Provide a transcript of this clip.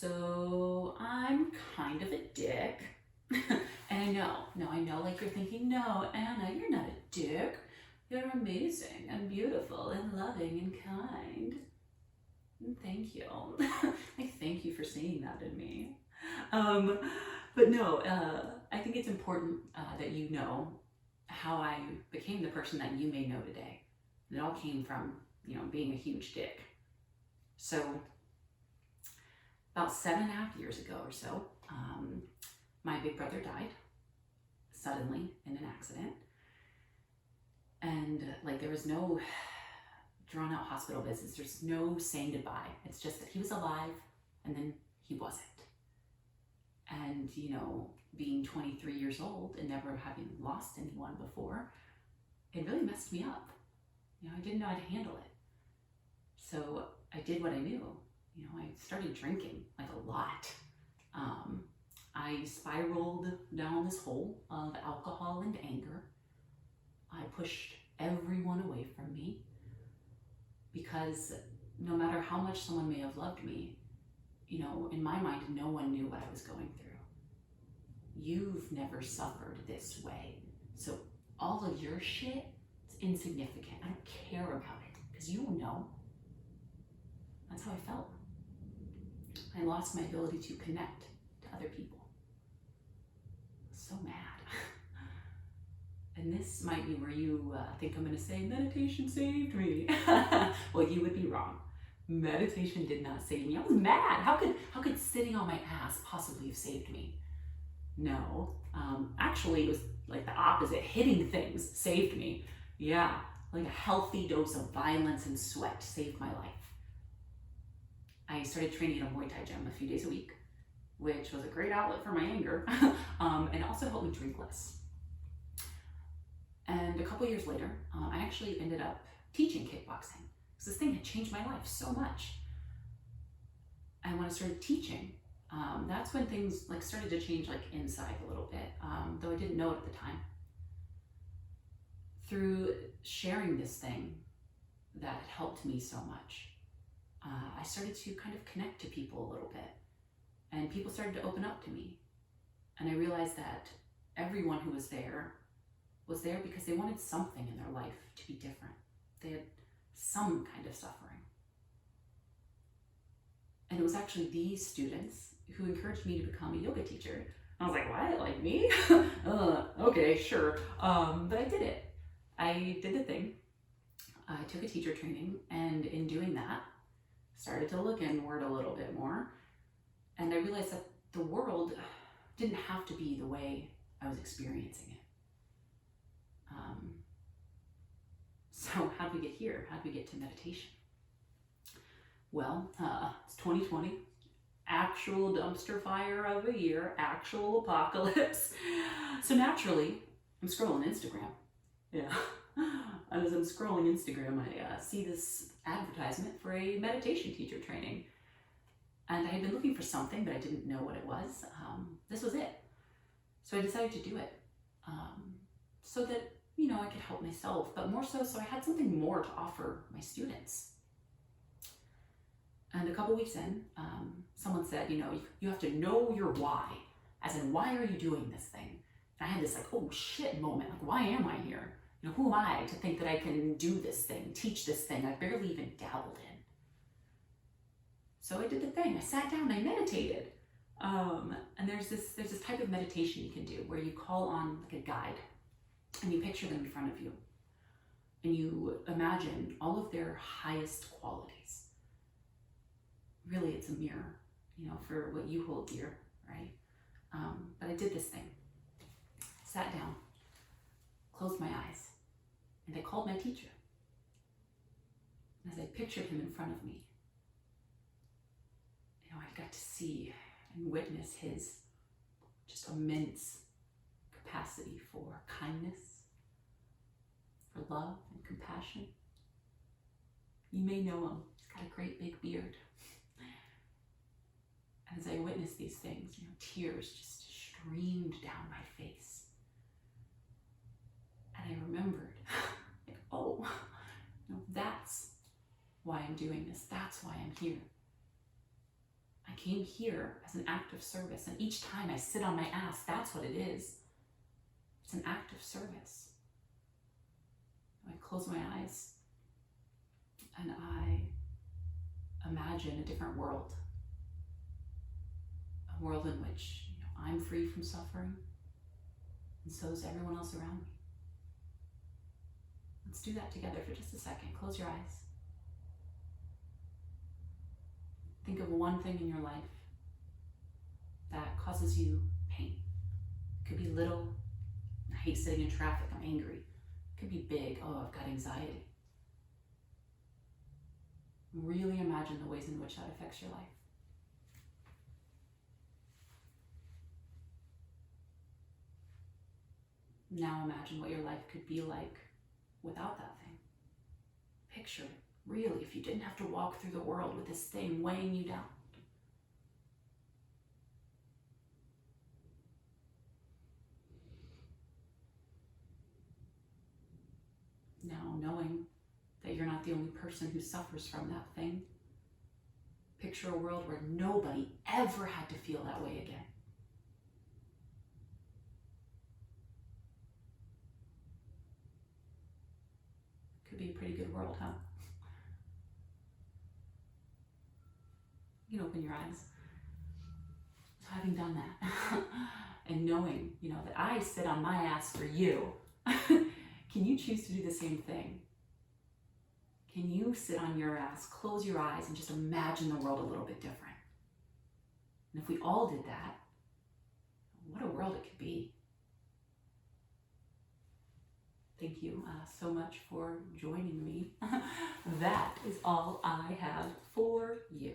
So I'm kind of a dick. And I know, like you're thinking, no, Anna, you're not a dick. You're amazing and beautiful and loving and kind. Thank you. Like, thank you for seeing that in me. Um, but no, I think it's important that you know how I became the person that you may know today. It all came from, being a huge dick. So about 7.5 years ago or so, my big brother died suddenly in an accident. And like there was no drawn out hospital visits, there's no saying goodbye. It's just that he was alive and then he wasn't. And being 23 years old and never having lost anyone before, it really messed me up. I didn't know how to handle it. So I did what I knew. I started drinking like a lot. I spiraled down this hole of alcohol and anger. I pushed everyone away from me because no matter how much someone may have loved me, in my mind, no one knew what I was going through. You've never suffered this way. So all of your shit is insignificant. I don't care about it because you don't know. That's how I felt. I lost my ability to connect to other people. So mad. And this might be where you think I'm going to say meditation saved me. Well, you would be wrong. Meditation did not save me. I was mad. How could sitting on my ass possibly have saved me? No. Actually, it was like the opposite. Hitting things saved me. Yeah, like a healthy dose of violence and sweat saved my life. I started training at a Muay Thai gym a few days a week, which was a great outlet for my anger, and also helped me drink less. And a couple years later, I actually ended up teaching kickboxing because this thing had changed my life so much. And when I started teaching, that's when things started to change inside a little bit, though I didn't know it at the time. Through sharing this thing that had helped me so much, I started to kind of connect to people a little bit, and people started to open up to me. And I realized that everyone who was there because they wanted something in their life to be different. They had some kind of suffering. And it was actually these students who encouraged me to become a yoga teacher. I was like, what? Like me? Okay, sure. But I did it. I did the thing. I took a teacher training, and in doing that, started to look inward a little bit more. And I realized that the world didn't have to be the way I was experiencing it. So how did we get here? How did we get to meditation? Well, it's 2020, actual dumpster fire of a year, actual apocalypse. So naturally, I'm scrolling Instagram. Yeah. As I'm scrolling Instagram, I see this advertisement for a meditation teacher training. And I had been looking for something, but I didn't know what it was. This was it. So I decided to do it. So that, I could help myself, but more so I had something more to offer my students. And a couple weeks in, someone said, you have to know your why. As in, why are you doing this thing? And I had this oh shit moment. Why am I here? Who am I to think that I can do this thing, teach this thing I barely even dabbled in? So I did the thing. I sat down, I meditated. And there's this type of meditation you can do where you call on a guide and you picture them in front of you. And you imagine all of their highest qualities. Really, it's a mirror, for what you hold dear, right? But I did this thing. Sat down, closed my eyes, and I called my teacher. As I pictured him in front of me, I got to see and witness his just immense capacity for kindness, for love and compassion. You may know him. He's got a great big beard. As I witnessed these things, tears just streamed down my face. And I remembered, that's why I'm doing this. That's why I'm here. I came here as an act of service, and each time I sit on my ass, that's what it is. It's an act of service. I close my eyes and I imagine a different world. A world in which I'm free from suffering, and so is everyone else around me. Let's do that together for just a second. Close your eyes. Think of one thing in your life that causes you pain. It could be little. I hate sitting in traffic, I'm angry. It could be big. Oh, I've got anxiety. Really imagine the ways in which that affects your life. Now imagine what your life could be like without that thing. Picture it, really, if you didn't have to walk through the world with this thing weighing you down. Now, knowing that you're not the only person who suffers from that thing, picture a world where nobody ever had to feel that way again. Could be a pretty good world, huh? You can open your eyes. So having done that, and knowing, that I sit on my ass for you, can you choose to do the same thing? Can you sit on your ass, close your eyes, and just imagine the world a little bit different? And if we all did that, what a world it could be. Thank you so much for joining me. That is all I have for you.